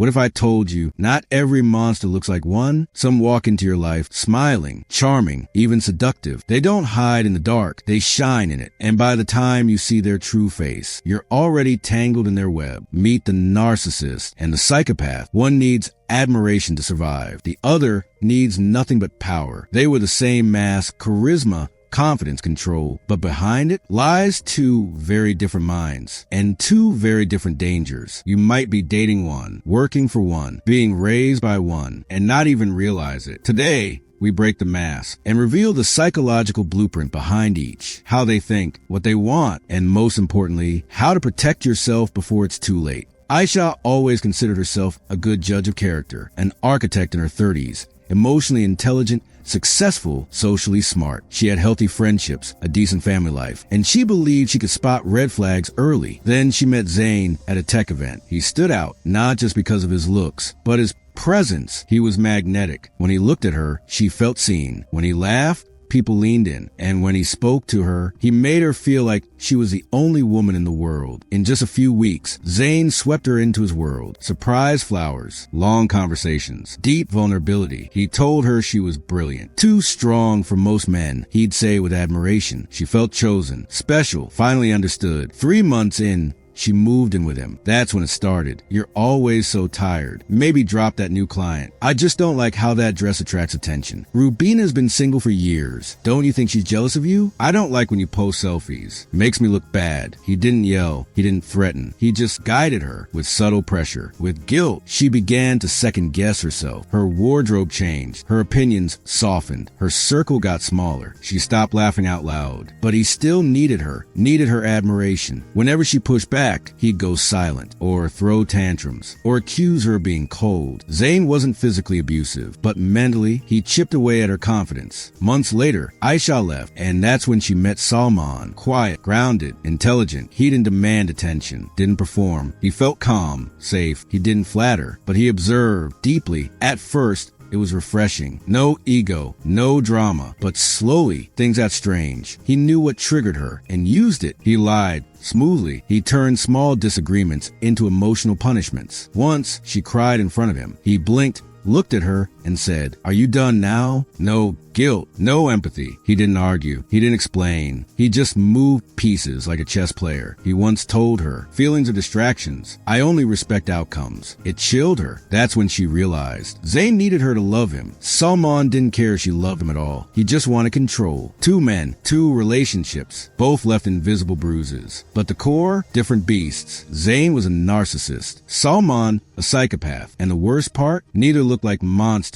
What if I told you not every monster looks like one? Some walk into your life smiling, charming, even seductive. They don't hide in the dark, they shine in it. And by the time you see their true face, you're already tangled in their web. Meet the narcissist and the psychopath. One needs admiration to survive. The other needs nothing but power. They were the same mask, charisma, confidence, control, but behind it lies two very different minds and two very different dangers. You might be dating one, working for one, being raised by one, and not even realize it. Today, we break the mask and reveal the psychological blueprint behind each, how they think, what they want, and most importantly, how to protect yourself before it's too late. Aisha always considered herself a good judge of character, an architect in her 30s, emotionally intelligent, successful, socially smart. She had healthy friendships, a decent family life, and she believed she could spot red flags early. Then she met Zane at a tech event. He stood out, not just because of his looks, but his presence. He was magnetic. When he looked at her, she felt seen. When he laughed, people leaned in, and when he spoke to her, he made her feel like she was the only woman in the world. In just a few weeks, Zane swept her into his world. Surprise flowers, long conversations, deep vulnerability. He told her she was brilliant, too strong for most men, he'd say with admiration. She felt chosen, special, finally understood. 3 months in, she moved in with him. That's when it started. You're always so tired. Maybe drop that new client. I just don't like how that dress attracts attention. Rubina's been single for years. Don't you think she's jealous of you? I don't like when you post selfies. Makes me look bad. He didn't yell. He didn't threaten. He just guided her with subtle pressure. With guilt, she began to second guess herself. Her wardrobe changed. Her opinions softened. Her circle got smaller. She stopped laughing out loud. But he still needed her admiration. Whenever she pushed back, he'd go silent, or throw tantrums, or accuse her of being cold. Zane wasn't physically abusive, but mentally, he chipped away at her confidence. Months later, Aisha left, and that's when she met Salman. Quiet, grounded, intelligent. He didn't demand attention, didn't perform. He felt calm, safe. He didn't flatter, but he observed deeply. At first, it was refreshing. No ego, no drama, but slowly things got strange. He knew what triggered her and used it. He lied smoothly. He turned small disagreements into emotional punishments. Once, she cried in front of him. He blinked, looked at her, and said, "Are you done now?" No guilt, no empathy. He didn't argue. He didn't explain. He just moved pieces like a chess player. He once told her, "Feelings are distractions. I only respect outcomes." It chilled her. That's when she realized. Zayn needed her to love him. Salman didn't care if she loved him at all. He just wanted control. 2 men, 2 relationships, both left invisible bruises. But the core, different beasts. Zayn was a narcissist. Salman, a psychopath. And the worst part, neither looked like monsters.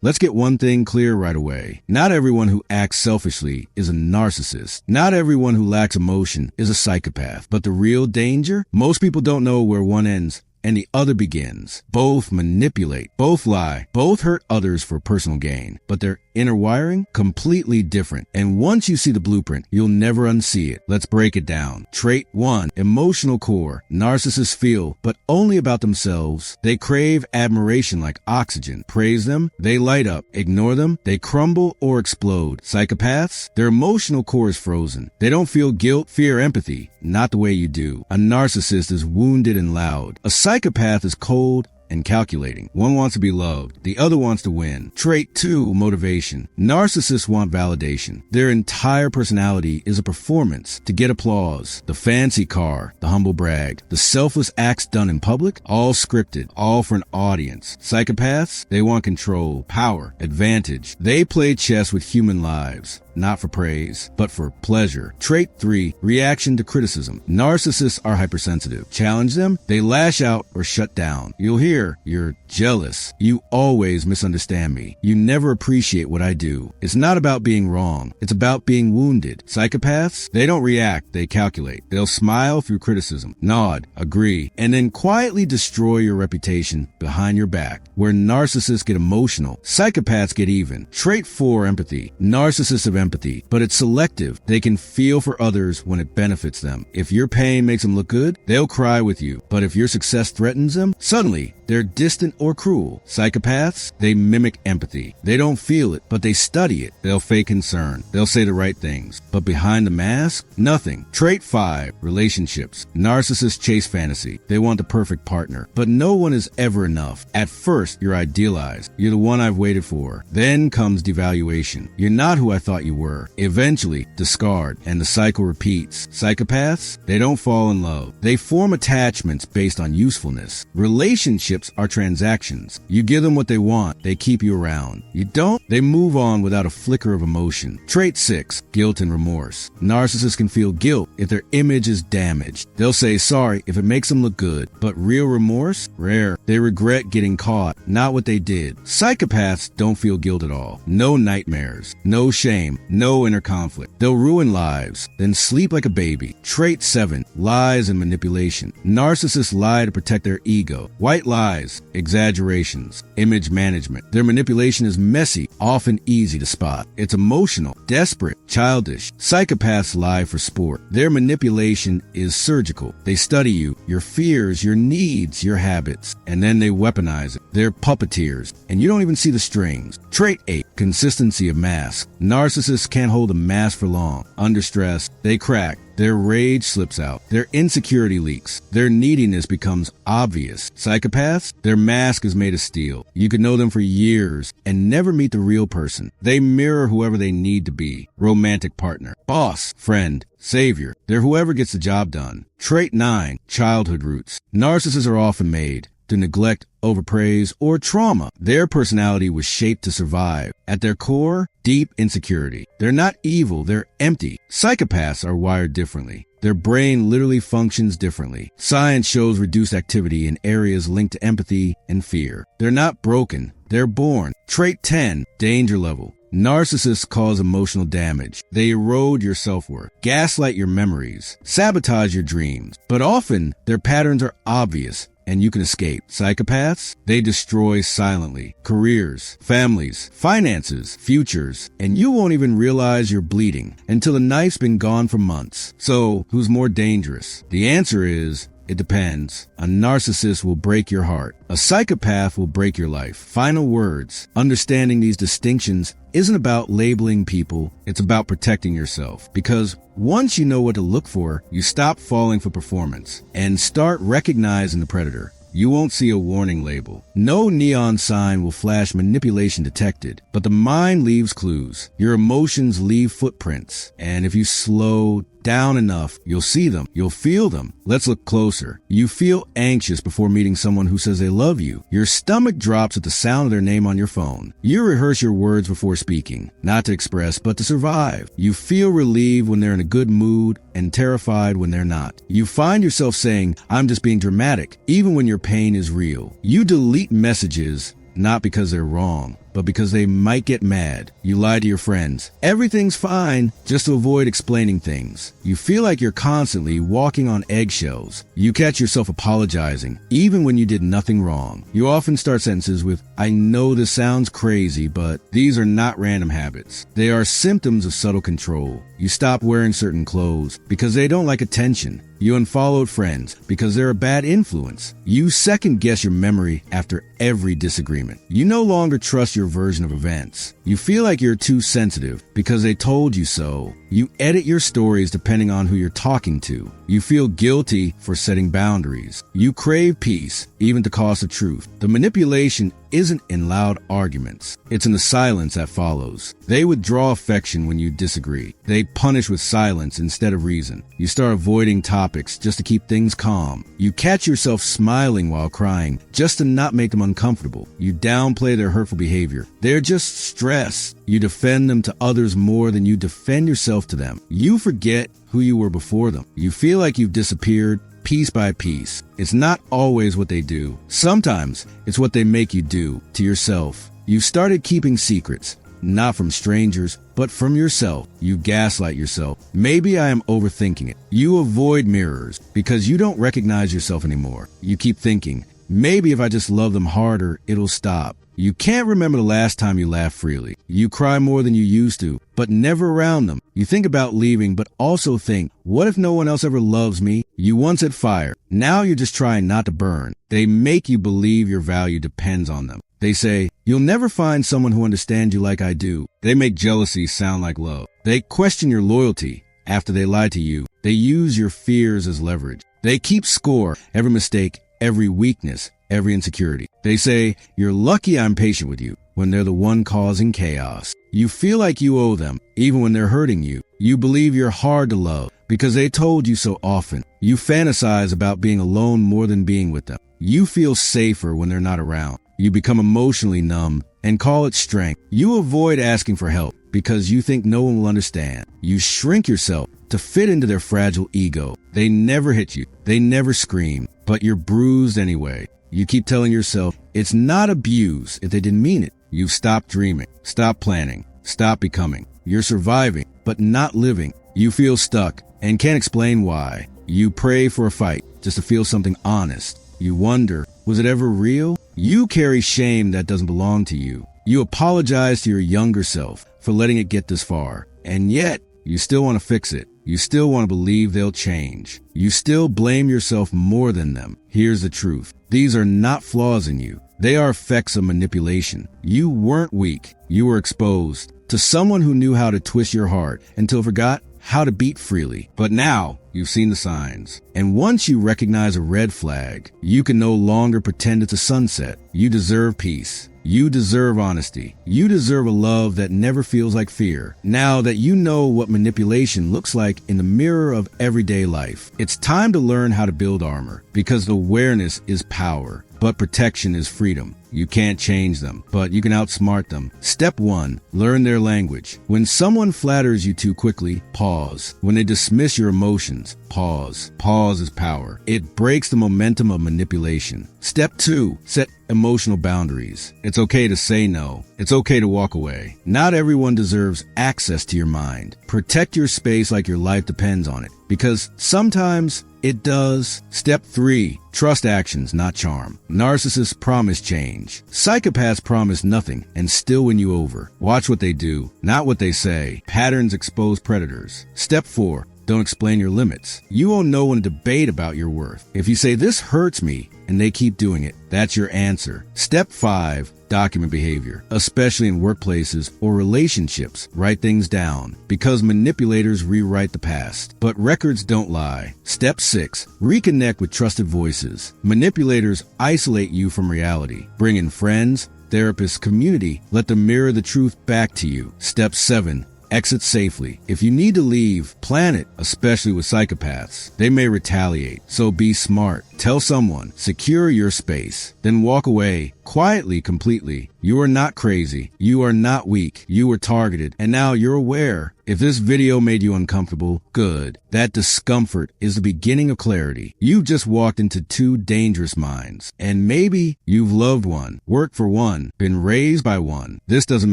Let's get one thing clear right away. Not everyone who acts selfishly is a narcissist. Not everyone who lacks emotion is a psychopath. But the real danger? Most people don't know where one ends and the other begins. Both manipulate, both lie, both hurt others for personal gain. But their inner wiring, completely different. And once you see the blueprint, you'll never unsee it. Let's break it down. Trait 1, emotional core. Narcissists feel, but only about themselves. They crave admiration like oxygen. Praise them, they light up. Ignore them, they crumble or explode. Psychopaths, their emotional core is frozen. They don't feel guilt, fear, empathy. Not the way you do. A narcissist is wounded and loud. A psychopath is cold and calculating. One wants to be loved. The other wants to win. Trait 2, motivation. Narcissists want validation. Their entire personality is a performance to get applause. The fancy car, the humble brag, the selfless acts done in public, all scripted, all for an audience. Psychopaths, they want control, power, advantage. They play chess with human lives. Not for praise, but for pleasure. Trait 3, reaction to criticism. Narcissists are hypersensitive. Challenge them, they lash out or shut down. You'll hear, "You're jealous. You always misunderstand me. You never appreciate what I do." It's not about being wrong. It's about being wounded. Psychopaths, they don't react, they calculate. They'll smile through criticism, nod, agree, and then quietly destroy your reputation behind your back. Where narcissists get emotional, psychopaths get even. Trait 4, empathy. Narcissists have empathy, but it's selective. They can feel for others when it benefits them. If your pain makes them look good, they'll cry with you. But if your success threatens them, suddenly They're distant or cruel. Psychopaths, they mimic empathy. They don't feel it, but they study it. They'll fake concern. They'll say the right things. But behind the mask, nothing. Trait 5, relationships. Narcissists chase fantasy. They want the perfect partner. But no one is ever enough. At first, you're idealized. You're the one I've waited for. Then comes devaluation. You're not who I thought you were. Eventually, discard, and the cycle repeats. Psychopaths, they don't fall in love. They form attachments based on usefulness. Relationships are transactions. You give them what they want, they keep you around. You don't, they move on without a flicker of emotion. Trait 6, guilt and remorse. Narcissists can feel guilt if their image is damaged. They'll say sorry if it makes them look good, but real remorse? Rare. They regret getting caught, not what they did. Psychopaths don't feel guilt at all. No nightmares, no shame, no inner conflict. They'll ruin lives, then sleep like a baby. Trait 7, lies and manipulation. Narcissists lie to protect their ego. White lies, exaggerations, image management. Their manipulation is messy, often easy to spot. It's emotional, desperate, childish. Psychopaths lie for sport. Their manipulation is surgical. They study you, your fears, your needs, your habits, and then they weaponize it. They're puppeteers, and you don't even see the strings. Trait 8, consistency of mask. Narcissists can't hold a mask for long. Under stress, they crack. Their rage slips out. Their insecurity leaks. Their neediness becomes obvious. Psychopaths, their mask is made of steel. You could know them for years and never meet the real person. They mirror whoever they need to be. Romantic partner, boss, friend, savior. They're whoever gets the job done. Trait 9, childhood roots. Narcissists are often made to neglect, overpraise, or trauma. Their personality was shaped to survive. At their core, deep insecurity. They're not evil, they're empty. Psychopaths are wired differently. Their brain literally functions differently. Science shows reduced activity in areas linked to empathy and fear. They're not broken, they're born. Trait 10, danger level. Narcissists cause emotional damage. They erode your self-worth, gaslight your memories, sabotage your dreams. But often, their patterns are obvious and you can escape. Psychopaths, they destroy silently. Careers, families, finances, futures, and you won't even realize you're bleeding until the knife's been gone for months. So, who's more dangerous? The answer is, it depends. A narcissist will break your heart. A psychopath will break your life. Final words. Understanding these distinctions isn't about labeling people. It's about protecting yourself. Because once you know what to look for, you stop falling for performance and start recognizing the predator. You won't see a warning label. No neon sign will flash manipulation detected, but the mind leaves clues. Your emotions leave footprints. And if you slow down enough, you'll see them. You'll feel them. Let's look closer. You feel anxious before meeting someone who says they love you. Your stomach drops at the sound of their name on your phone. You rehearse your words before speaking, not to express, but to survive. You feel relieved when they're in a good mood and terrified when they're not. You find yourself saying, "I'm just being dramatic," even when your pain is real. You delete messages not because they're wrong, but because they might get mad. You lie to your friends. Everything's fine, just to avoid explaining things. You feel like you're constantly walking on eggshells. You catch yourself apologizing, even when you did nothing wrong. You often start sentences with, "I know this sounds crazy, but these are not random habits. They are symptoms of subtle control." You stop wearing certain clothes because they don't like attention. You unfollowed friends because they're a bad influence. You second guess your memory after every disagreement. You no longer trust your version of events. You feel like you're too sensitive because they told you so. You edit your stories depending on who you're talking to. You feel guilty for setting boundaries. You crave peace, even at the cost of truth. The manipulation isn't in loud arguments. It's in the silence that follows. They withdraw affection when you disagree. They punish with silence instead of reason. You start avoiding topics just to keep things calm. You catch yourself smiling while crying just to not make them uncomfortable. You downplay their hurtful behavior. They're just stressed. You defend them to others more than you defend yourself to them. You forget who you were before them. You feel like you've disappeared piece by piece. It's not always what they do. Sometimes it's what they make you do to yourself. You've started keeping secrets, not from strangers, but from yourself. You gaslight yourself. Maybe I am overthinking it. You avoid mirrors because you don't recognize yourself anymore. You keep thinking, maybe if I just love them harder, it'll stop. You can't remember the last time you laughed freely. You cry more than you used to, but never around them. You think about leaving, but also think, what if no one else ever loves me? You once had fire. Now you're just trying not to burn. They make you believe your value depends on them. They say, you'll never find someone who understands you like I do. They make jealousy sound like love. They question your loyalty after they lie to you. They use your fears as leverage. They keep score, every mistake, every weakness, every insecurity. They say, you're lucky I'm patient with you, when they're the one causing chaos. You feel like you owe them, even when they're hurting you. You believe you're hard to love, because they told you so often. You fantasize about being alone more than being with them. You feel safer when they're not around. You become emotionally numb and call it strength. You avoid asking for help because you think no one will understand. You shrink yourself to fit into their fragile ego. They never hit you. They never scream, but you're bruised anyway. You keep telling yourself, it's not abuse if they didn't mean it. You've stopped dreaming, stopped planning, stopped becoming. You're surviving, but not living. You feel stuck and can't explain why. You pray for a fight just to feel something honest. You wonder, was it ever real? You carry shame that doesn't belong to you. You apologize to your younger self for letting it get this far. And yet, you still want to fix it. You still want to believe they'll change. You still blame yourself more than them. Here's the truth. These are not flaws in you. They are effects of manipulation. You weren't weak. You were exposed to someone who knew how to twist your heart until forgot how to beat freely. But now, you've seen the signs. And once you recognize a red flag, you can no longer pretend it's a sunset. You deserve peace. You deserve honesty. You deserve a love that never feels like fear. Now that you know what manipulation looks like in the mirror of everyday life, it's time to learn how to build armor, because awareness is power, but protection is freedom. You can't change them, but you can outsmart them. Step 1, learn their language. When someone flatters you too quickly, pause. When they dismiss your emotions, pause. Pause is power. It breaks the momentum of manipulation. Step 2, set emotional boundaries. It's okay to say no. It's okay to walk away. Not everyone deserves access to your mind. Protect your space like your life depends on it, because sometimes it does. Step 3, trust actions, not charm. Narcissists promise change. Psychopaths promise nothing and still win you over. Watch what they do, not what they say. Patterns expose predators. Step 4, don't explain your limits. You owe no one a debate about your worth. If you say this hurts me and they keep doing it, that's your answer. Step 5, document behavior, especially in workplaces or relationships. Write things down, because manipulators rewrite the past, but records don't lie. Step 6, reconnect with trusted voices. Manipulators isolate you from reality. Bring in friends, therapists, community. Let them mirror the truth back to you. Step 7, exit safely. If you need to leave, plan it, especially with psychopaths. They may retaliate, so be smart. Tell someone, secure your space, then walk away, quietly, completely. You are not crazy. You are not weak. You were targeted, and now you're aware. If this video made you uncomfortable, good. That discomfort is the beginning of clarity. You've just walked into 2 dangerous minds, and maybe you've loved one, worked for one, been raised by one. This doesn't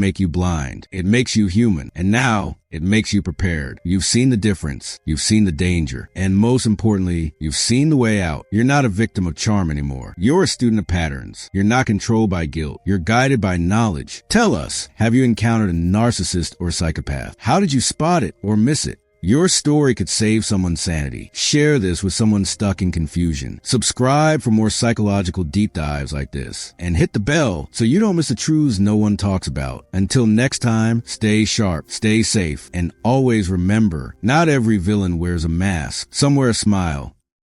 make you blind. It makes you human, and now it makes you prepared. You've seen the difference. You've seen the danger. And most importantly, you've seen the way out. You're not a victim of charm anymore. You're a student of patterns. You're not controlled by guilt. You're guided by knowledge. Tell us, have you encountered a narcissist or psychopath? How did you spot it or miss it? Your story could save someone's sanity. Share this with someone stuck in confusion. Subscribe for more psychological deep dives like this. And hit the bell so you don't miss the truths no one talks about. Until next time, stay sharp, stay safe, and always remember, not every villain wears a mask. Some wear a smile.